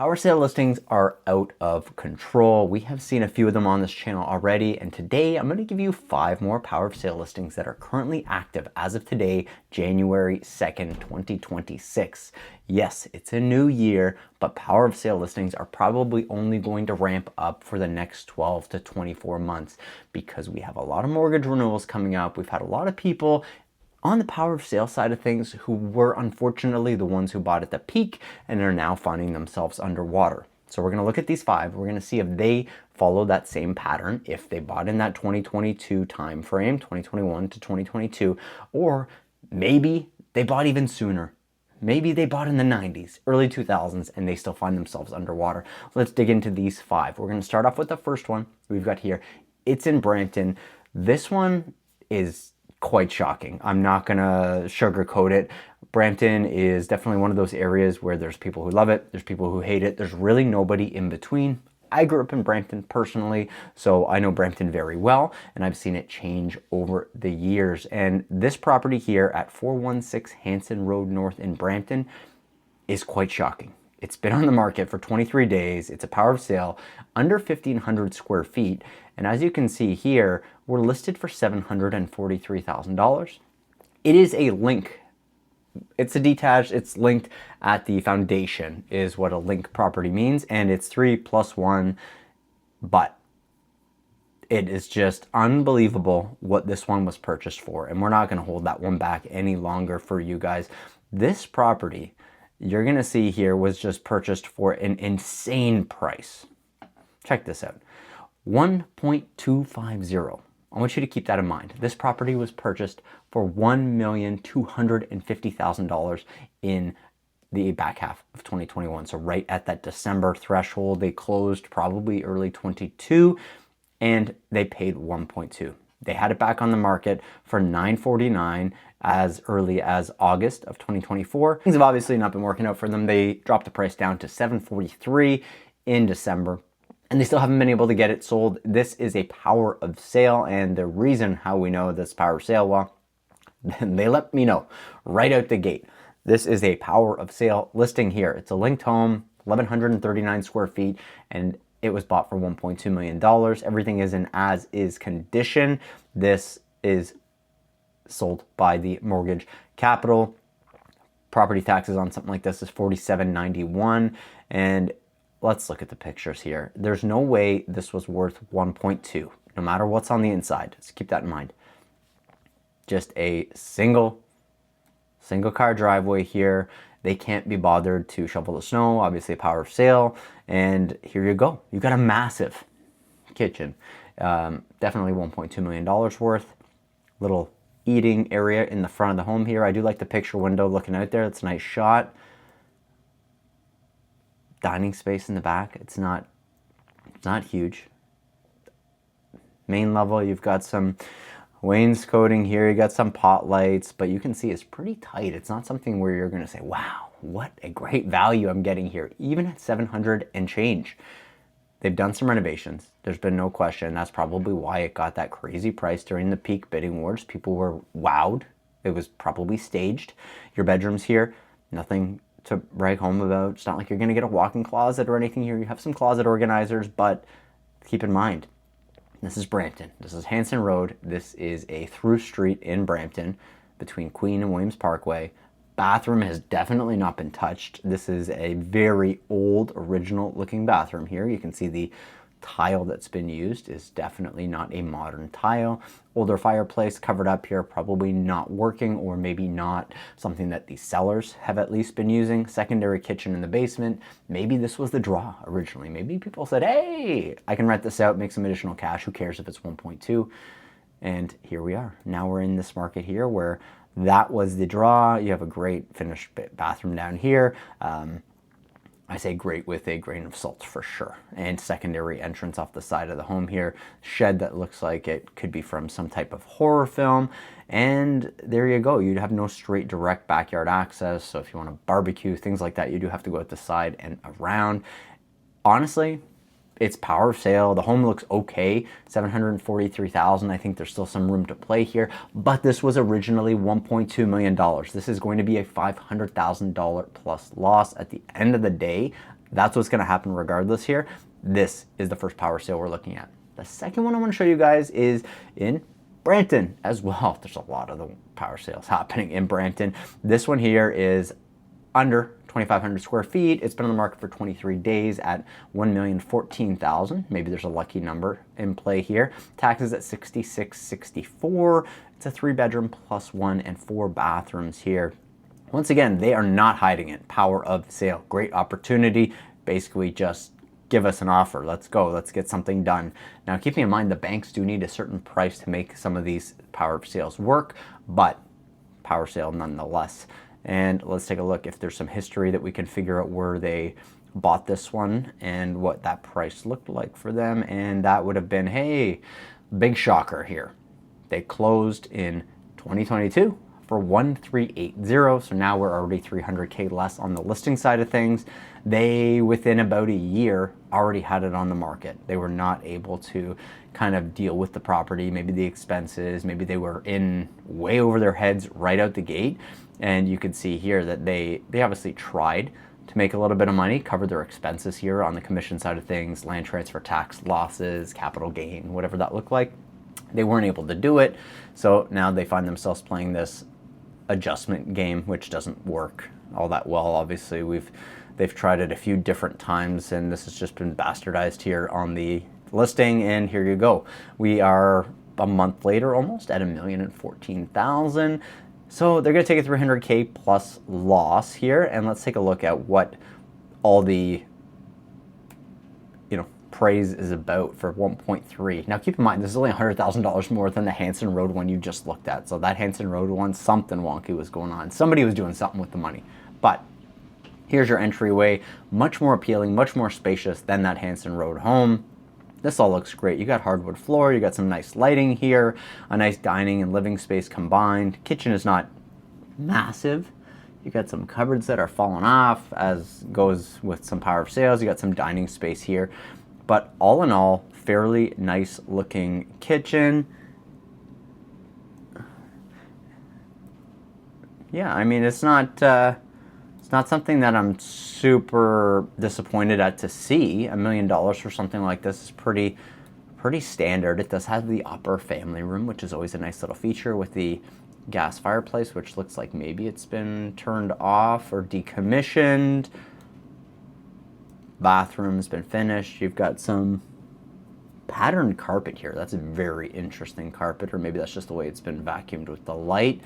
Power sale listings are out of control. We have seen a few of them on this channel already, and today I'm going to give you 5 more power sale listings that are currently active as of today, January 2nd, 2026. Yes, it's a new year, but power of sale listings are probably only going to ramp up for the next 12 to 24 months because we have a lot of mortgage renewals coming up. We've had a lot of people on the power of sale side of things who were unfortunately the ones who bought at the peak and are now finding themselves underwater. So we're going to look at these 5. We're going to see if they follow that same pattern, if they bought in that 2022 time frame, 2021 to 2022, or maybe they bought even sooner. Maybe they bought in the 90s, early 2000s, and they still find themselves underwater. Let's dig into these 5. We're going to start off with the first one we've got here. It's in Brampton. This one is quite shocking. I'm not gonna sugarcoat it. Brampton is definitely one of those areas where there's people who love it, there's people who hate it, there's really nobody in between. I grew up in Brampton personally, so I know Brampton very well, and I've seen it change over the years. And this property here at 416 Hanson Road North in Brampton is quite shocking. It's been on the market for 23 days. It's a power of sale, under 1,500 square feet. And as you can see here, we're listed for $743,000. It is a link. It's a detached, it's linked at the foundation is what a link property means. And it's 3+1, but it is just unbelievable what this one was purchased for. And we're not gonna hold that one back any longer for you guys. This property, you're gonna see here, was just purchased for an insane price. Check this out, 1.250. I want you to keep that in mind. This property was purchased for $1,250,000 in the back half of 2021. So right at that December threshold, they closed probably early 22 and they paid 1.2. They had it back on the market for $949 as early as August of 2024. Things have obviously not been working out for them. They dropped the price down to $743 in December, and they still haven't been able to get it sold. This is a power of sale, and the reason how we know this power of sale, well, they let me know right out the gate. This is a power of sale listing here. It's a linked home, 1,139 square feet, and it was bought for $1.2 million. Everything is in as-is condition. This is sold by the mortgage capital. Property taxes on something like this is $47.91. And let's look at the pictures here. There's no way this was worth 1.2, no matter what's on the inside. Just keep that in mind. Just a single car driveway here. They can't be bothered to shovel the snow, obviously a power of sale. And here you go. You got a massive kitchen. Definitely $1.2 million worth. Little eating area in the front of the home here. I do like the picture window looking out there. It's a nice shot. Dining space in the back. It's not huge. Main level, you've got some wainscoting here. You got some pot lights, but you can see it's pretty tight. It's not something where you're going to say, wow, what a great value I'm getting here. Even at 700 and change. They've done some renovations. There's been no question. That's probably why it got that crazy price during the peak bidding wars. People were wowed. It was probably staged. Your bedrooms here, nothing to write home about. It's not like you're going to get a walk-in closet or anything here. You have some closet organizers, but keep in mind, this is Brampton. This is Hanson Road. This is a through street in Brampton between Queen and Williams Parkway. Bathroom has definitely not been touched. This is a very old, original looking bathroom here. You can see the tile that's been used is definitely not a modern tile. Older fireplace covered up here, probably not working, or maybe not something that the sellers have at least been using. Secondary kitchen in the basement. Maybe this was the draw originally. Maybe people said, hey, I can rent this out, make some additional cash. Who cares if it's 1.2? And here we are. Now we're in this market here where that was the draw. You have a great finished bathroom down here. I say great with a grain of salt for sure. And secondary entrance off the side of the home here. Shed that looks like it could be from some type of horror film. And there you go. You'd have no straight direct backyard access. So if you want to barbecue, things like that, you do have to go out the side and around. Honestly, it's power of sale. The home looks okay, $743,000. I think there's still some room to play here, but this was originally $1.2 million. This is going to be a $500,000 plus loss at the end of the day. That's what's going to happen regardless here. This is the first power sale we're looking at. The second one I want to show you guys is in Brampton as well. There's a lot of the power sales happening in Brampton. This one here is under 2,500 square feet. It's been on the market for 23 days at $1,014,000. Maybe there's a lucky number in play here. Taxes at $66,64. It's a 3-bedroom plus 1 and 4 bathrooms here. Once again, they are not hiding it. Power of sale. Great opportunity. Basically just give us an offer. Let's go. Let's get something done. Now, keeping in mind the banks do need a certain price to make some of these power of sales work, but power sale nonetheless. And let's take a look if there's some history that we can figure out where they bought this one and what that price looked like for them. And that would have been, hey, big shocker here. They closed in 2022 for 1,380. So now we're already 300K less on the listing side of things. They, within about a year, already had it on the market. They were not able to kind of deal with the property, maybe the expenses, maybe they were in way over their heads right out the gate. And you can see here that they obviously tried to make a little bit of money, cover their expenses here on the commission side of things, land transfer tax losses, capital gain, whatever that looked like. They weren't able to do it. So now they find themselves playing this adjustment game, which doesn't work all that well. Obviously, they've tried it a few different times, and this has just been bastardized here on the listing. And here you go. We are a month later almost at $1,014,000. So they're going to take a 300K plus loss here, and let's take a look at what all the praise is about for 1.3. Now keep in mind, this is only $100,000 more than the Hanson Road one you just looked at. So that Hanson Road one, something wonky was going on. Somebody was doing something with the money. But here's your entryway, much more appealing, much more spacious than that Hanson Road home. This all looks great. You got hardwood floor, you got some nice lighting here, a nice dining and living space combined. Kitchen is not massive. You got some cupboards that are falling off, as goes with some power of sales. You got some dining space here. But all in all, fairly nice looking kitchen. Yeah, I mean, it's not something that I'm super disappointed at to see. $1 million for something like this is pretty standard. It does have the upper family room, which is always a nice little feature, with the gas fireplace, which looks like maybe it's been turned off or decommissioned. Bathroom's been finished. You've got some patterned carpet here. That's a very interesting carpet, or maybe that's just the way it's been vacuumed with the light.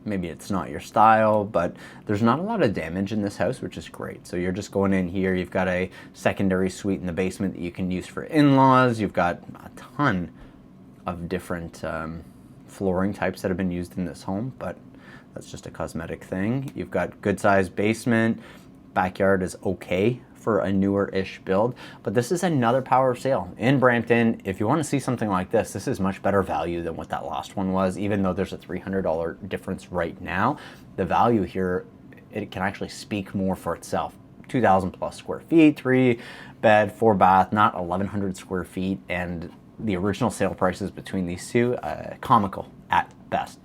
Maybe it's not your style, but there's not a lot of damage in this house, which is great. So you're just going in here. You've got a secondary suite in the basement that you can use for in-laws. You've got a ton of different flooring types that have been used in this home, but that's just a cosmetic thing. You've got good sized basement. Backyard is okay for a newer-ish build, but this is another power of sale in Brampton. If you want to see something like this, this is much better value than what that last one was. Even though there's a $300 difference right now, the value here, it can actually speak more for itself. 2,000 plus square feet, 3-bed, 4-bath, not 1,100 square feet, and the original sale prices between these two, comical at best.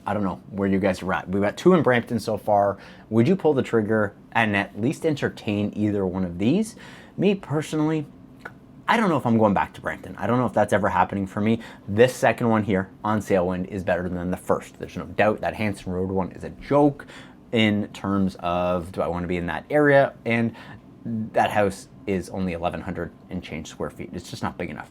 I don't know where you guys are at. We've got 2 in Brampton so far. Would you pull the trigger and at least entertain either one of these? Me personally, I don't know if I'm going back to Brampton. I don't know if that's ever happening for me. This second one here on Salewind is better than the first. There's no doubt. That Hanson Road one is a joke in terms of, do I want to be in that area? And that house is only 1,100 and change square feet. It's just not big enough.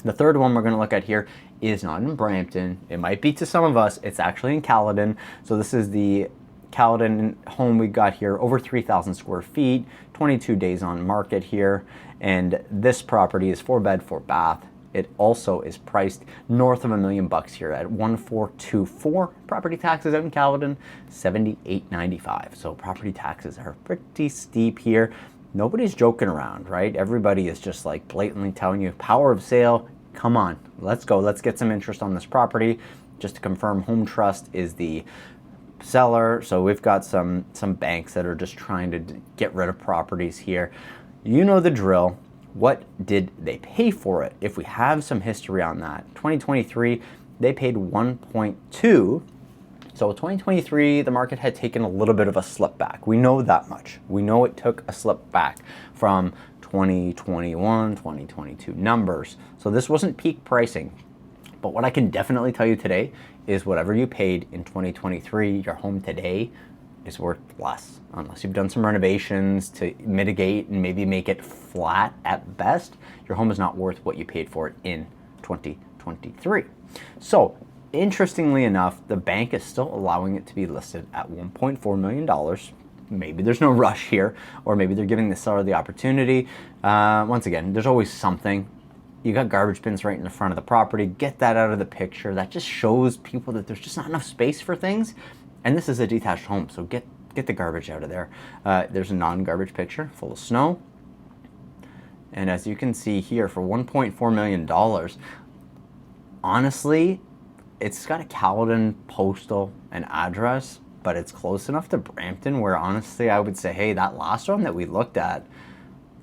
The third one we're going to look at here is not in Brampton. It might be to some of us. It's actually in Caledon. So this is the Caledon home we got here, over 3,000 square feet, 22 days on market here. And this property is 4-bed, 4-bath. It also is priced north of $1 million here at $1,424. Property taxes out in Caledon, $78.95. So property taxes are pretty steep here. Nobody's joking around, right? Everybody is just like blatantly telling you, power of sale, come on, let's go. Let's get some interest on this property. Just to confirm, Home Trust is the seller. So we've got some banks that are just trying to get rid of properties here. You know the drill. What did they pay for it? If we have some history on that, 2023, they paid 1.2. So 2023, the market had taken a little bit of a slip back. We know that much. We know it took a slip back from 2021, 2022 numbers. So this wasn't peak pricing. But what I can definitely tell you today is whatever you paid in 2023, your home today is worth less. Unless you've done some renovations to mitigate and maybe make it flat at best, your home is not worth what you paid for it in 2023. So interestingly enough, the bank is still allowing it to be listed at $1.4 million. Maybe there's no rush here, or maybe they're giving the seller the opportunity. Once again, there's always something. You got garbage bins right in the front of the property. Get that out of the picture. That just shows people that there's just not enough space for things. And this is a detached home, so get the garbage out of there. There's a non-garbage picture full of snow. And as you can see here, for $1.4 million, honestly, it's got a Caledon postal and address, but it's close enough to Brampton where honestly I would say, hey, that last one that we looked at,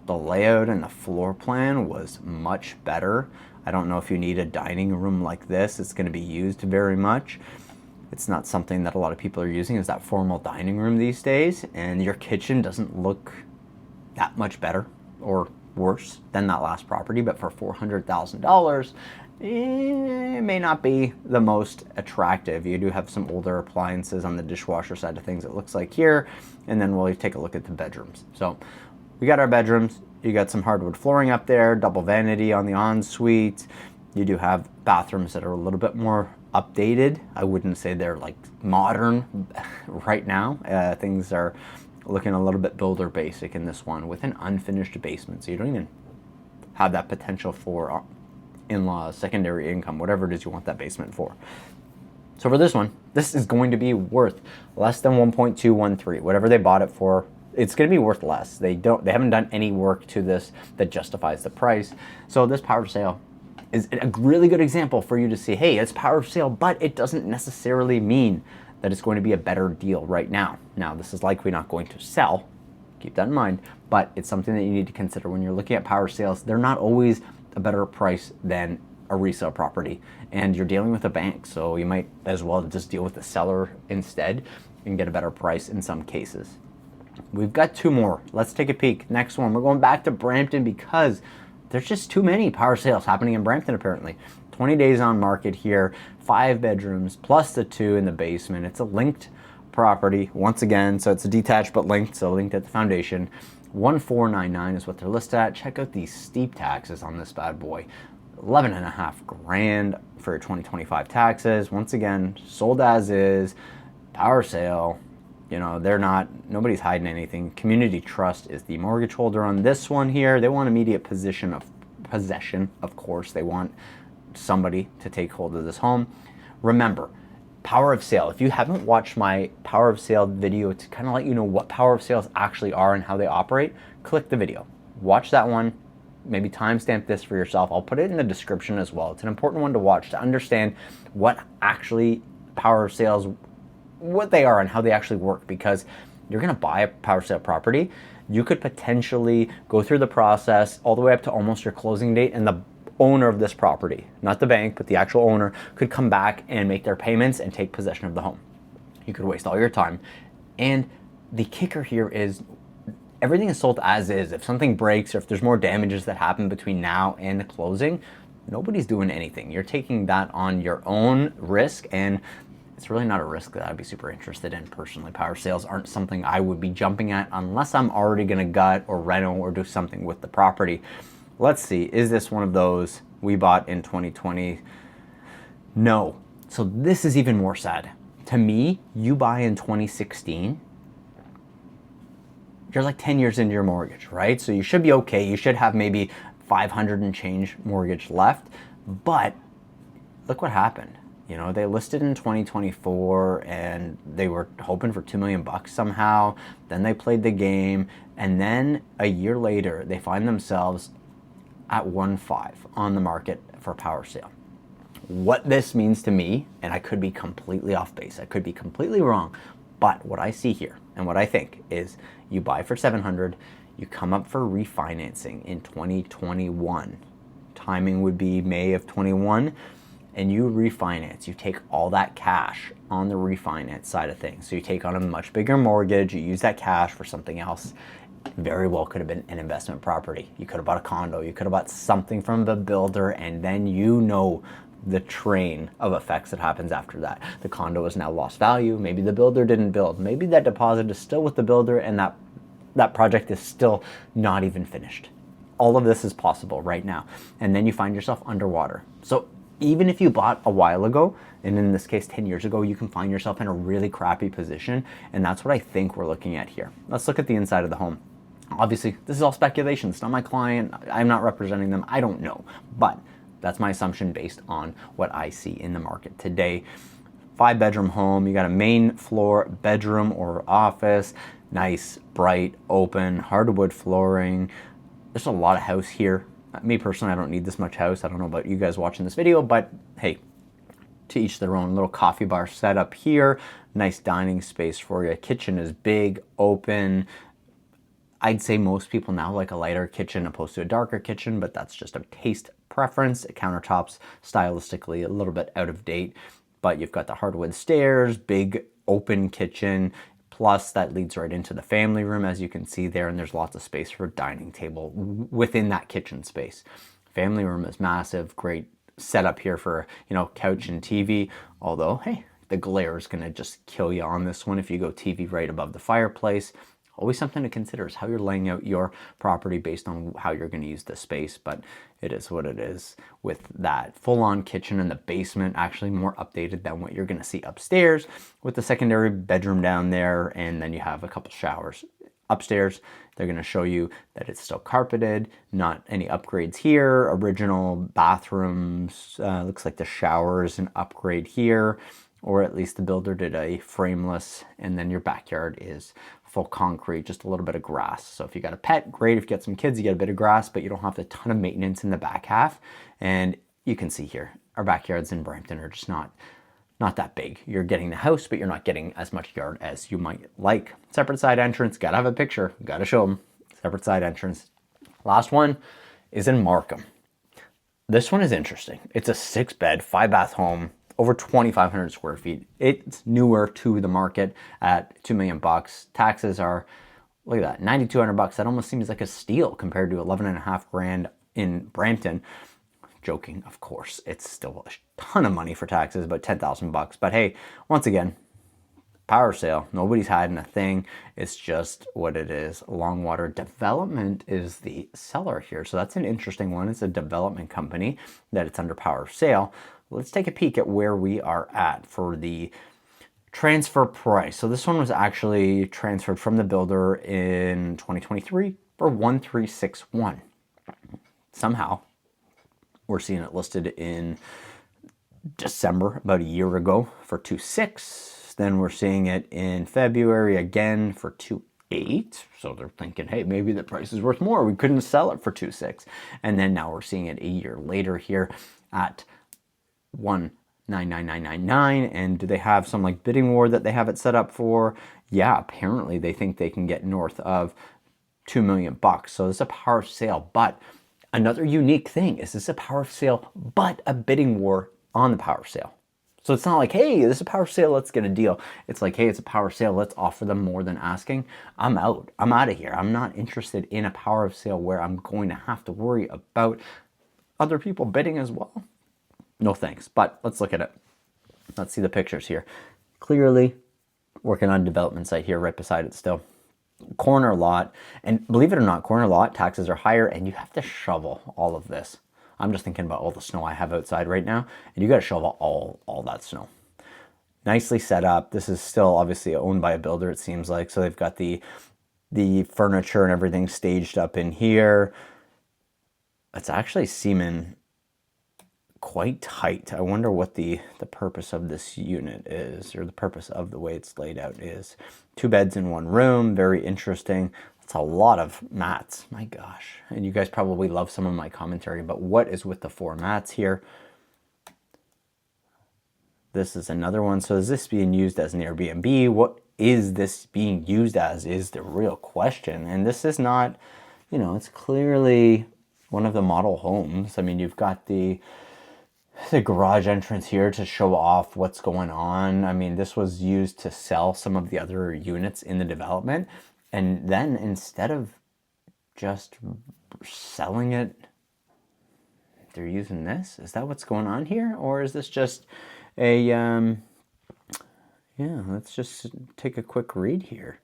the layout and the floor plan was much better. I don't know if you need a dining room like this. It's going to be used very much. It's not something that a lot of people are using as that formal dining room these days, and your kitchen doesn't look that much better or worse than that last property, but for $400,000, it may not be the most attractive. You do have some older appliances on the dishwasher side of things, it looks like here, and then we'll take a look at the bedrooms. So we got our bedrooms. You got some hardwood flooring up there, double vanity on the ensuite. You do have bathrooms that are a little bit more updated. I wouldn't say they're like modern right now. Things are looking a little bit builder basic in this one with an unfinished basement. So you don't even have that potential for in-laws, secondary income, whatever it is you want that basement for. So for this one, this is going to be worth less than 1.213. Whatever they bought it for, it's going to be worth less. They haven't done any work to this that justifies the price. So this power of sale is a really good example for you to see, hey, it's power of sale, but it doesn't necessarily mean that it's going to be a better deal right now. Now, this is likely not going to sell. Keep that in mind, but it's something that you need to consider when you're looking at power sales. They're not always a better price than a resale property, and you're dealing with a bank, so you might as well just deal with the seller instead and get a better price in some cases. We've got two more. Let's take a peek. Next one, we're going back to Brampton because there's just too many power sales happening in Brampton apparently. 20 days on market here, 5 bedrooms plus the 2 in the basement. It's a linked property once again, so it's a detached but linked, so linked at the foundation. 1,499 is what they're listed at. Check out these steep taxes on this bad boy. 11.5 grand for your 2025 taxes. Once again, sold as is, power sale. You know, nobody's hiding anything. Community Trust is the mortgage holder on this one here. They want immediate possession, of course. They want somebody to take hold of this home. Remember, power of sale. If you haven't watched my power of sale video to kind of let you know what power of sales actually are and how they operate, click the video. Watch that one. Maybe timestamp this for yourself. I'll put it in the description as well. It's an important one to watch to understand what actually power of sales, what they are and how they actually work, because you're going to buy a power sale property. You could potentially go through the process all the way up to almost your closing date, and the owner of this property, not the bank, but the actual owner, could come back and make their payments and take possession of the home. You could waste all your time. And the kicker here is everything is sold as is. If something breaks or if there's more damages that happen between now and the closing, nobody's doing anything. You're taking that on your own risk, and it's really not a risk that I'd be super interested in personally. Power sales aren't something I would be jumping at unless I'm already going to gut or reno or do something with the property. Let's see, is this one of those we bought in 2020? No. So this is even more sad. To me, you buy in 2016, you're like 10 years into your mortgage, right? So you should be okay. You should have maybe 500 and change mortgage left. But look what happened. You know, they listed in 2024 and they were hoping for $2 million somehow. Then they played the game. And then a year later, they find themselves at 1.5 on the market for power sale. What this means to me, and I could be completely off base, I could be completely wrong, but what I see here and what I think is you buy for 700, you come up for refinancing in 2021. Timing would be May of 21. and you refinance, you take all that cash on the refinance side of things. So you take on a much bigger mortgage, you use that cash for something else. Very well could have been an investment property. You could have bought a condo, you could have bought something from the builder, and then you know the train of effects that happens after that. The condo has now lost value. Maybe the builder didn't build. Maybe that deposit is still with the builder and that project is still not even finished. All of this is possible right now. And then you find yourself underwater. So even if you bought a while ago, and in this case 10 years ago, you can find yourself in a really crappy position. And that's what I think we're looking at here. Let's look at the inside of the home. Obviously, this is all speculation. It's not my client. I'm not representing them. I don't know. But that's my assumption based on what I see in the market today. 5-bedroom home. You got a main floor bedroom or office. Nice, bright, open, hardwood flooring. There's a lot of house here. Me personally, I don't need this much house. I don't know about you guys watching this video, but hey, to each their own. Little coffee bar setup here. Nice dining space for you. Kitchen is big, open. I'd say most people now like a lighter kitchen opposed to a darker kitchen, but that's just a taste preference. Countertops stylistically a little bit out of date, but you've got the hardwood stairs, big open kitchen, plus that leads right into the family room, as you can see there, and there's lots of space for a dining table within that kitchen space. Family room is massive, great setup here for, couch and TV, although, hey, the glare is gonna just kill you on this one if you go TV right above the fireplace. Always something to consider is how you're laying out your property based on how you're going to use the space, but it is what it is with that full-on kitchen in the basement, actually more updated than what you're going to see upstairs with the secondary bedroom down there, and then you have a couple showers. Upstairs, they're going to show you that it's still carpeted, not any upgrades here. Original bathrooms, looks like the shower is an upgrade here, or at least the builder did a frameless, and then your backyard is full concrete, just a little bit of grass. So if you got a pet, great. If you got some kids, you get a bit of grass, but you don't have a ton of maintenance in the back half. And you can see here, our backyards in Brampton are just not that big. You're getting the house, but you're not getting as much yard as you might like. Separate side entrance, gotta have a picture, gotta show them. Separate side entrance. Last one is in Markham. This one is interesting. It's a 6-bed, 5-bath home, over 2,500 square feet. It's newer to the market at $2 million. Taxes are, look at that, $9,200. That almost seems like a steal compared to $11,500 in Brampton. Joking, of course. It's still a ton of money for taxes, about $10,000. But hey, once again, power sale. Nobody's hiding a thing. It's just what it is. Longwater Development is the seller here. So that's an interesting one. It's a development company that it's under power sale. Let's take a peek at where we are at for the transfer price. So this one was actually transferred from the builder in 2023 for $1,361. Somehow, we're seeing it listed in December, about a year ago, for $2,600. Then we're seeing it in February again for $2,800. So they're thinking, hey, maybe the price is worth more. We couldn't sell it for $2,600. And then now we're seeing it a year later here at $1,99999. And do they have some like bidding war that they have it set up for? Yeah, apparently they think they can get north of $2 million. So it's a power sale. But another unique thing is this a power sale, but a bidding war on the power sale. So it's not like, hey, this is a power sale, let's get a deal. It's like, hey, it's a power sale, let's offer them more than asking. I'm out. I'm out of here. I'm not interested in a power sale where I'm going to have to worry about other people bidding as well. No thanks. But let's look at it. Let's see the pictures here. Clearly working on development site here right beside it still. Corner lot. And believe it or not, corner lot taxes are higher and you have to shovel all of this. I'm just thinking about all the snow I have outside right now, and you got to shovel all that snow. Nicely set up. This is still obviously owned by a builder, it seems like. So they've got the furniture and everything staged up in here. It's actually seeming quite tight. I wonder what the purpose of this unit is, or the purpose of the way it's laid out is. 2 beds in 1 room. Very interesting. It's a lot of mats, my gosh. And you guys probably love some of my commentary, but what is with the 4 mats here? This is another one. So is this being used as an Airbnb? What is this being used as is the real question. And this is not, it's clearly one of the model homes. I mean, you've got the the garage entrance here to show off what's going on. I mean, this was used to sell some of the other units in the development. And then instead of just selling it, they're using this. Is that what's going on here? Or is this just a, yeah, let's just take a quick read here.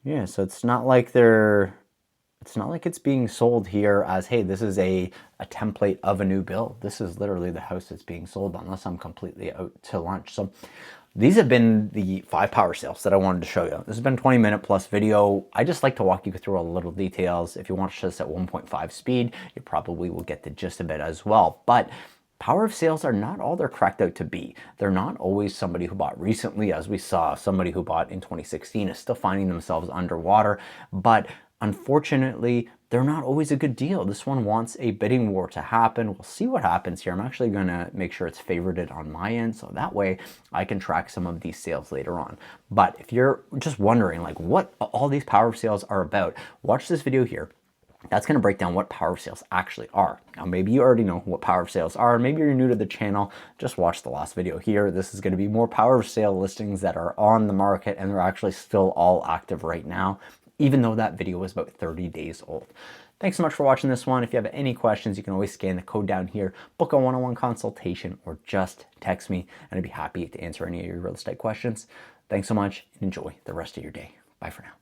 Yeah, so it's not like it's being sold here as, hey, this is a template of a new build. This is literally the house that's being sold, unless I'm completely out to lunch. So these have been the 5 power sales that I wanted to show you. This has been a 20-minute plus video. I just like to walk you through all the little details. If you watch this at 1.5 speed, you probably will get the gist of it as well. But power of sales are not all they're cracked out to be. They're not always somebody who bought recently. As we saw, somebody who bought in 2016 is still finding themselves underwater. But unfortunately, they're not always a good deal. This one wants a bidding war to happen. We'll see what happens here. I'm actually going to make sure it's favorited on my end, so that way I can track some of these sales later on. But if you're just wondering like what all these power of sales are about, watch this video here. That's going to break down what power of sales actually are. Now, maybe you already know what power of sales are. Maybe you're new to the channel. Just watch the last video here. This is going to be more power of sale listings that are on the market, and they're actually still all active right now, even though that video was about 30 days old. Thanks so much for watching this one. If you have any questions, you can always scan the code down here, book a one-on-one consultation, or just text me, and I'd be happy to answer any of your real estate questions. Thanks so much, and enjoy the rest of your day. Bye for now.